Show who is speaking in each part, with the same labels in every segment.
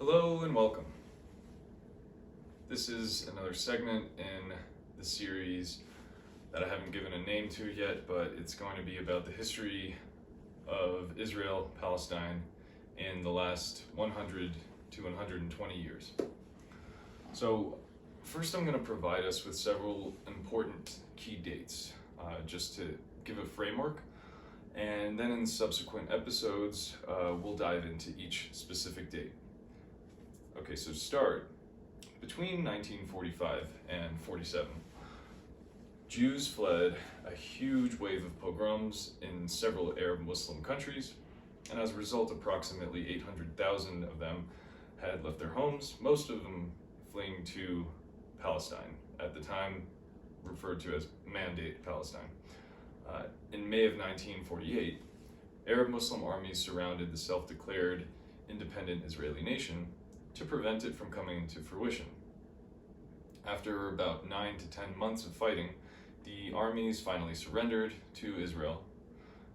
Speaker 1: Hello and welcome. This is another segment in the series that I haven't given a name to yet, but it's going to be about the history of Israel, Palestine in the last 100 to 120 years. So first I'm going to provide us with several important key dates, just to give a framework, and then in subsequent episodes we'll dive into each specific date. Okay, so to start, between 1945 and 47, Jews fled a huge wave of pogroms in several Arab Muslim countries, and as a result, approximately 800,000 of them had left their homes, most of them fleeing to Palestine, at the time referred to as Mandate Palestine. In May of 1948, Arab Muslim armies surrounded the self-declared independent Israeli nation to prevent it from coming into fruition. After about 9 to 10 months of fighting, the armies finally surrendered to Israel,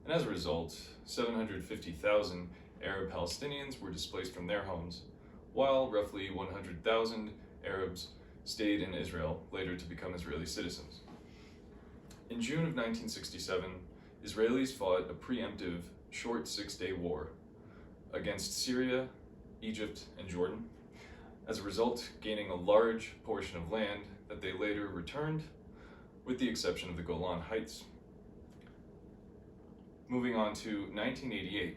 Speaker 1: and as a result, 750,000 Arab Palestinians were displaced from their homes, while roughly 100,000 Arabs stayed in Israel, later to become Israeli citizens. In June of 1967, Israelis fought a preemptive short 6-day war against Syria, Egypt, and Jordan, as a result gaining a large portion of land that they later returned, with the exception of the Golan Heights. Moving on to 1988,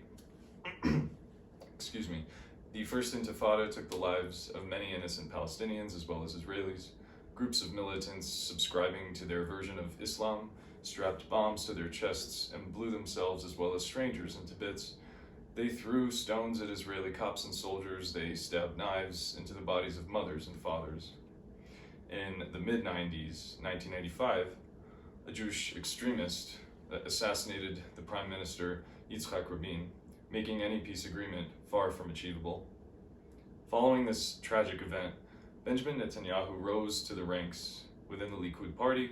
Speaker 1: the First Intifada took the lives of many innocent Palestinians as well as Israelis. Groups of militants subscribing to their version of Islam strapped bombs to their chests and blew themselves as well as strangers into bits. They threw stones at Israeli cops and soldiers. They stabbed knives into the bodies of mothers and fathers. In the mid-90s, 1995, a Jewish extremist assassinated the Prime Minister Yitzhak Rabin, making any peace agreement far from achievable. Following this tragic event, Benjamin Netanyahu rose to the ranks within the Likud party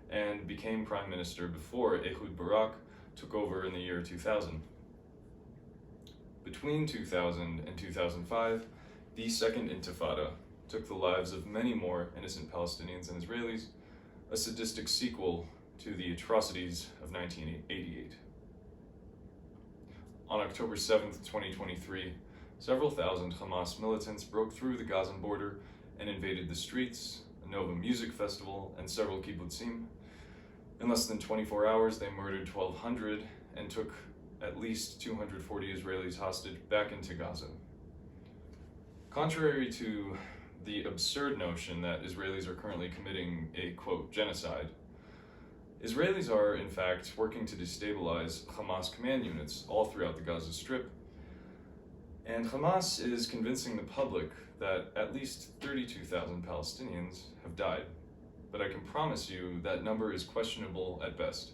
Speaker 1: and became Prime Minister before Ehud Barak took over in the year 2000. Between 2000 and 2005, the Second Intifada took the lives of many more innocent Palestinians and Israelis, a sadistic sequel to the atrocities of 1988. On October 7th, 2023, several thousand Hamas militants broke through the Gazan border and invaded the streets, a Nova music festival, and several kibbutzim. In less than 24 hours, they murdered 1,200 and took at least 240 Israelis hostage back into Gaza. Contrary to the absurd notion that Israelis are currently committing a, quote, genocide, Israelis are, in fact, working to destabilize Hamas command units all throughout the Gaza Strip, and Hamas is convincing the public that at least 32,000 Palestinians have died, but I can promise you that number is questionable at best.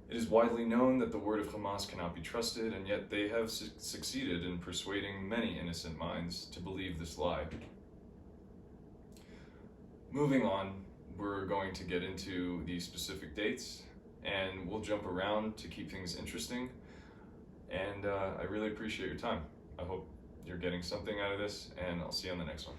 Speaker 1: It is widely known that the word of Hamas cannot be trusted, and yet they have succeeded in persuading many innocent minds to believe this lie. Moving on, we're going to get into the specific dates, and we'll jump around to keep things interesting, and I really appreciate your time. I hope you're getting something out of this, and I'll see you on the next one.